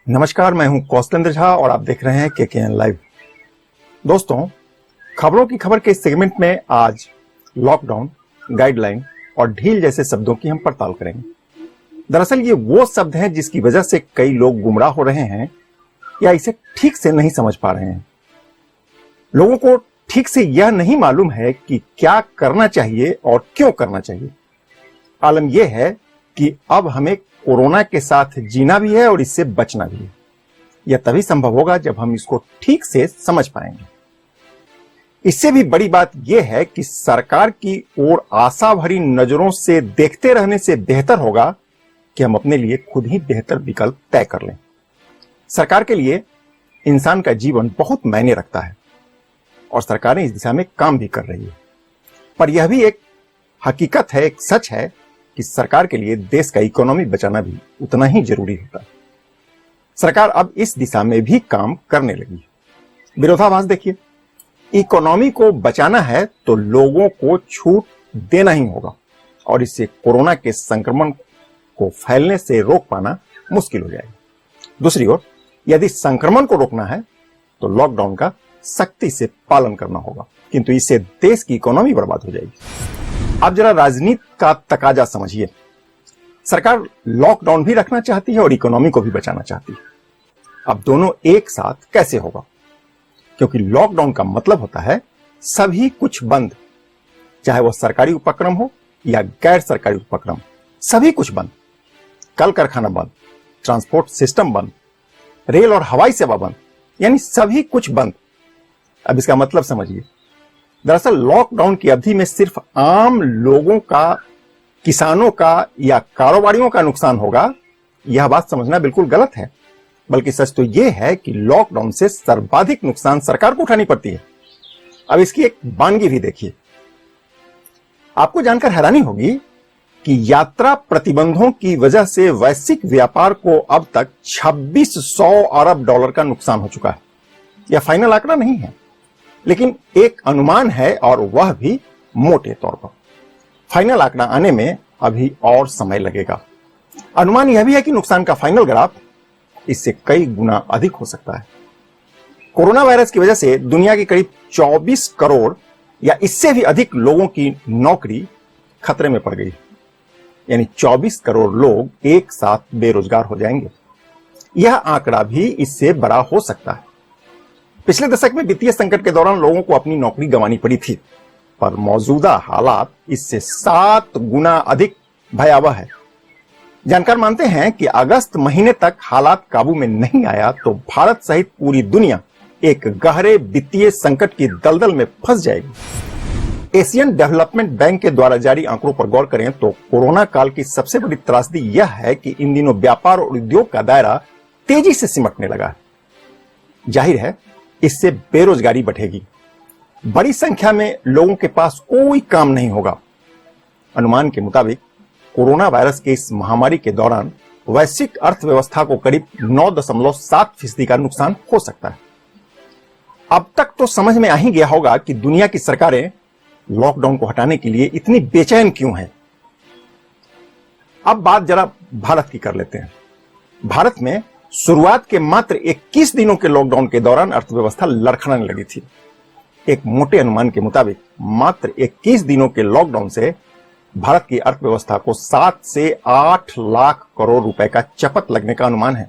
नमस्कार, मैं हूं कौशलेंद्र झा और आप देख रहे हैं केकेएन लाइव। दोस्तों, खबरों की खबर के सेगमेंट में आज लॉकडाउन, गाइडलाइन और ढील जैसे शब्दों की हम पड़ताल करेंगे। दरअसल ये वो शब्द हैं जिसकी वजह से कई लोग गुमराह हो रहे हैं या इसे ठीक से नहीं समझ पा रहे हैं। लोगों को ठीक से यह नहीं मालूम है कि क्या करना चाहिए और क्यों करना चाहिए। आलम यह है कि अब हमें कोरोना के साथ जीना भी है और इससे बचना भी है। यह तभी संभव होगा जब हम इसको ठीक से समझ पाएंगे। इससे भी बड़ी बात यह है कि सरकार की ओर आशा भरी नजरों से देखते रहने से बेहतर होगा कि हम अपने लिए खुद ही बेहतर विकल्प तय कर लें। सरकार के लिए इंसान का जीवन बहुत मायने रखता है और सरकारें इस दिशा में काम भी कर रही है। पर यह भी एक हकीकत है, एक सच है कि सरकार के लिए देश का इकोनॉमी बचाना भी उतना ही जरूरी होता है। सरकार अब इस दिशा में भी काम करने लगी है। विरोधाभास देखिए, इकोनॉमी को बचाना है तो लोगों को छूट देना ही होगा और इससे कोरोना के संक्रमण को फैलने से रोक पाना मुश्किल हो जाएगा। दूसरी ओर, यदि संक्रमण को रोकना है तो लॉकडाउन का सख्ती से पालन करना होगा, किंतु इससे देश की इकोनॉमी बर्बाद हो जाएगी। आप जरा राजनीति का तकाजा समझिए। सरकार लॉकडाउन भी रखना चाहती है और इकोनॉमी को भी बचाना चाहती है। अब दोनों एक साथ कैसे होगा? क्योंकि लॉकडाउन का मतलब होता है सभी कुछ बंद, चाहे वह सरकारी उपक्रम हो या गैर सरकारी उपक्रम, सभी कुछ बंद। कल कारखाना बंद, ट्रांसपोर्ट सिस्टम बंद, रेल और हवाई सेवा बंद, यानी सभी कुछ बंद। अब इसका मतलब समझिए। दरअसल लॉकडाउन की अवधि में सिर्फ आम लोगों का, किसानों का या कारोबारियों का नुकसान होगा, यह बात समझना बिल्कुल गलत है। बल्कि सच तो यह है कि लॉकडाउन से सर्वाधिक नुकसान सरकार को उठानी पड़ती है। अब इसकी एक वानगी भी देखिए। आपको जानकर हैरानी होगी कि यात्रा प्रतिबंधों की वजह से वैश्विक व्यापार को अब तक 2600 अरब डॉलर का नुकसान हो चुका है। यह फाइनल आंकड़ा नहीं है, लेकिन एक अनुमान है और वह भी मोटे तौर पर। फाइनल आंकड़ा आने में अभी और समय लगेगा। अनुमान यह भी है कि नुकसान का फाइनल ग्राफ इससे कई गुना अधिक हो सकता है। कोरोना वायरस की वजह से दुनिया के करीब 24 करोड़ या इससे भी अधिक लोगों की नौकरी खतरे में पड़ गई, यानी 24 करोड़ लोग एक साथ बेरोजगार हो जाएंगे। यह आंकड़ा भी इससे बड़ा हो सकता है। पिछले दशक में वित्तीय संकट के दौरान लोगों को अपनी नौकरी गंवानी पड़ी थी, पर मौजूदा हालात इससे 7 गुना अधिक भयावह है। जानकार मानते हैं कि अगस्त महीने तक हालात काबू में नहीं आया तो भारत सहित पूरी दुनिया एक गहरे वित्तीय संकट की दलदल में फंस जाएगी। एशियन डेवलपमेंट बैंक के द्वारा जारी आंकड़ों पर गौर करें तो कोरोना काल की सबसे बड़ी त्रासदी यह है कि इन दिनों व्यापार और उद्योग का दायरा तेजी से सिमटने लगा है। जाहिर है, इससे बेरोजगारी बढ़ेगी। बड़ी संख्या में लोगों के पास कोई काम नहीं होगा। अनुमान के मुताबिक कोरोना वायरस के इस महामारी के दौरान वैश्विक अर्थव्यवस्था को करीब 9.7% का नुकसान हो सकता है। अब तक तो समझ में आ ही गया होगा कि दुनिया की सरकारें लॉकडाउन को हटाने के लिए इतनी बेचैन क्यों हैं। अब बात जरा भारत की कर लेते हैं। भारत में शुरुआत के मात्र 21 दिनों के लॉकडाउन के दौरान अर्थव्यवस्था लड़खड़ाने लगी थी। एक मोटे अनुमान के मुताबिक मात्र 21 दिनों के लॉकडाउन से भारत की अर्थव्यवस्था को 7 से 8 लाख करोड़ रुपए का चपत लगने का अनुमान है।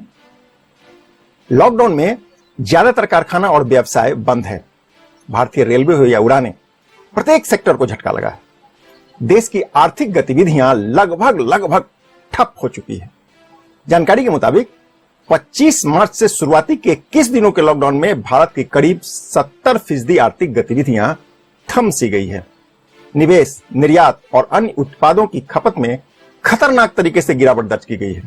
लॉकडाउन में ज्यादातर कारखाना और व्यवसाय बंद है। भारतीय रेलवे हो या उड़ानें, प्रत्येक सेक्टर को झटका लगा है। देश की आर्थिक गतिविधियां लगभग ठप हो चुकी है। जानकारी के मुताबिक 25 मार्च से शुरुआती के 21 दिनों के लॉकडाउन में भारत की करीब 70% आर्थिक गतिविधियां थम सी गई है। निवेश, निर्यात और अन्य उत्पादों की खपत में खतरनाक तरीके से गिरावट दर्ज की गई है।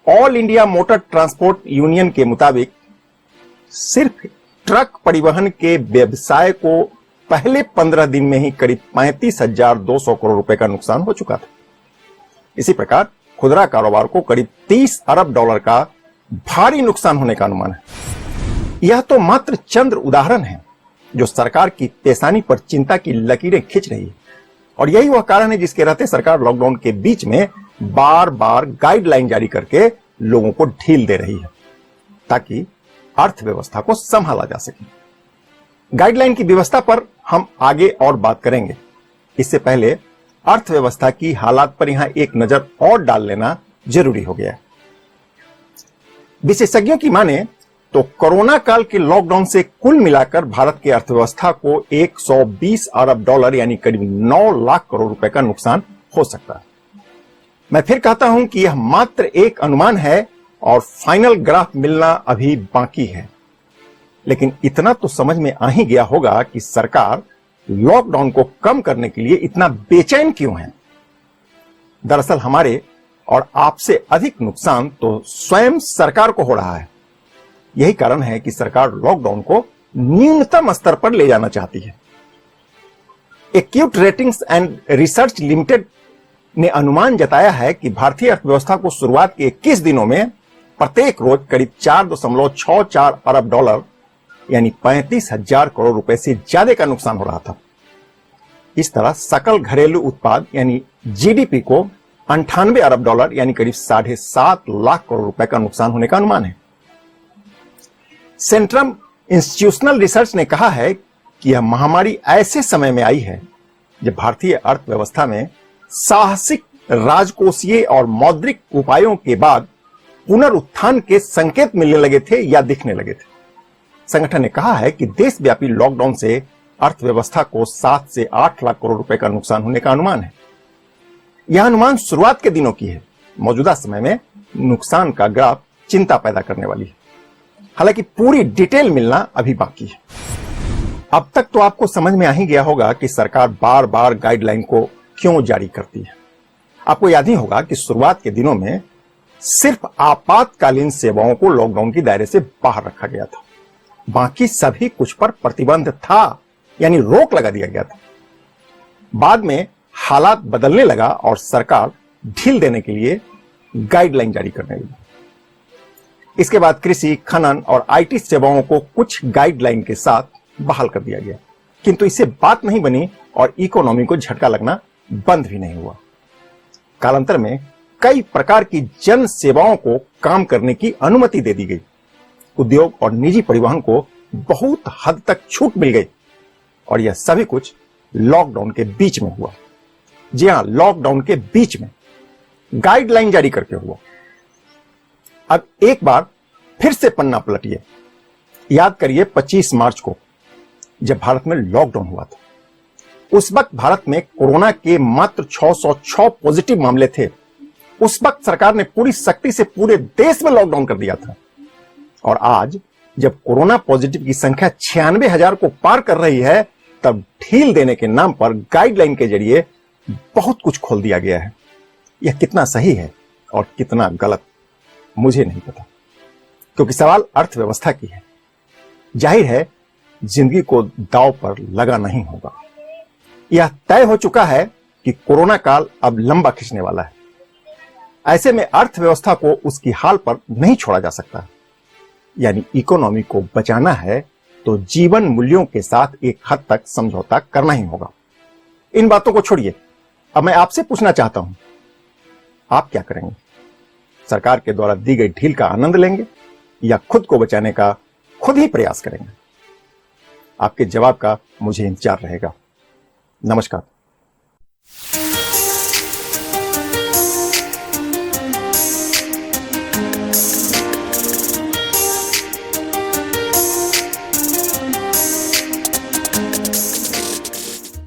All India motor transport union के मुताबिक सिर्फ ट्रक परिवहन के व्यवसाय को पहले 15 दिन में ही करीब 35,200 करोड़ रुपए का नुकसान हो चुका था। इसी प्रकार खुदरा कारोबार को करीब 30 अरब डॉलर का भारी नुकसान होने का अनुमान है। यह तो मात्र चंद उदाहरण हैं जो सरकार की पेशानी पर चिंता की लकीरें खींच रही है। और यही वह कारण है जिसके रहते सरकार लॉकडाउन के बीच में बार बार गाइडलाइन जारी करके लोगों को ढील दे रही है ताकि अर्थव्यवस्था को संभाला जा सके। गाइडलाइन की व्यवस्था पर हम आगे और बात करेंगे। इससे पहले अर्थव्यवस्था की हालात पर यहां एक नजर और डाल लेना जरूरी हो गया है। विशेषज्ञों की माने तो कोरोना काल के लॉकडाउन से कुल मिलाकर भारत की अर्थव्यवस्था को 120 अरब डॉलर यानी करीब 9 लाख करोड़ रुपए का नुकसान हो सकता है। मैं फिर कहता हूं कि यह मात्र एक अनुमान है और फाइनल ग्राफ मिलना अभी बाकी है, लेकिन इतना तो समझ में आ ही गया होगा कि सरकार लॉकडाउन को कम करने के लिए इतना बेचैन क्यों है। दरअसल हमारे और आपसे अधिक नुकसान तो स्वयं सरकार को हो रहा है। यही कारण है कि सरकार लॉकडाउन को न्यूनतम स्तर पर ले जाना चाहती है। Acute ratings and research limited ने अनुमान जताया है कि भारतीय अर्थव्यवस्था को शुरुआत के 21 दिनों में प्रत्येक रोज करीब 4.64 अरब डॉलर यानी 35,000 करोड़ रुपए से ज्यादा का नुकसान हो रहा था। इस तरह सकल घरेलू उत्पाद यानी जीडीपी को 98 अरब डॉलर यानी करीब 7.5 लाख करोड़ रुपए का नुकसान होने का अनुमान है। सेंट्रम इंस्टीट्यूशनल रिसर्च ने कहा है कि यह महामारी ऐसे समय में आई है जब भारतीय अर्थव्यवस्था में साहसिक राजकोषीय और मौद्रिक उपायों के बाद पुनरुत्थान के संकेत मिलने लगे थे या दिखने लगे थे। संगठन ने कहा है कि देशव्यापी लॉकडाउन से अर्थव्यवस्था को 7 से 8 लाख करोड़ रुपए का नुकसान होने का अनुमान है। यह अनुमान शुरुआत के दिनों की है। मौजूदा समय में नुकसान का ग्राफ चिंता पैदा करने वाली है। हालांकि पूरी डिटेल मिलना अभी बाकी है। अब तक तो आपको समझ में आ ही गया होगा कि सरकार बार बार गाइडलाइन को क्यों जारी करती है। आपको याद ही होगा कि शुरुआत के दिनों में सिर्फ आपातकालीन सेवाओं को लॉकडाउन के दायरे से बाहर रखा गया था। बाकी सभी कुछ पर प्रतिबंध था, यानी रोक लगा दिया गया था। बाद में हालात बदलने लगा और सरकार ढील देने के लिए गाइडलाइन जारी करने लगी। इसके बाद कृषि, खनन और आईटी सेवाओं को कुछ गाइडलाइन के साथ बहाल कर दिया गया, किंतु इससे बात नहीं बनी और इकोनॉमी को झटका लगना बंद भी नहीं हुआ। कालांतर में कई प्रकार की जन सेवाओं को काम करने की अनुमति दे दी गई। उद्योग और निजी परिवहन को बहुत हद तक छूट मिल गई और यह सभी कुछ लॉकडाउन के बीच में हुआ। जी हां, लॉकडाउन के बीच में गाइडलाइन जारी करके हुआ। अब एक बार फिर से पन्ना पलटिए। याद करिए 25 मार्च को जब भारत में लॉकडाउन हुआ था। उस वक्त भारत में कोरोना के मात्र 606 पॉजिटिव मामले थे। उस वक्त सरकार ने पूरी सख्ती से पूरे देश में लॉकडाउन कर दिया था। और आज जब कोरोना पॉजिटिव की संख्या 96,000 को पार कर रही है, तब ढील देने के नाम पर गाइडलाइन के जरिए बहुत कुछ खोल दिया गया है। यह कितना सही है और कितना गलत मुझे नहीं पता, क्योंकि सवाल अर्थव्यवस्था की है। जाहिर है जिंदगी को दांव पर लगा नहीं होगा। यह तय हो चुका है कि कोरोना काल अब लंबा खिंचने वाला है। ऐसे में अर्थव्यवस्था को उसकी हाल पर नहीं छोड़ा जा सकता। यानी इकोनॉमी को बचाना है तो जीवन मूल्यों के साथ एक हद तक समझौता करना ही होगा। इन बातों को छोड़िए, अब मैं आपसे पूछना चाहता हूं, आप क्या करेंगे? सरकार के द्वारा दी गई ढील का आनंद लेंगे या खुद को बचाने का खुद ही प्रयास करेंगे? आपके जवाब का मुझे इंतजार रहेगा। नमस्कार।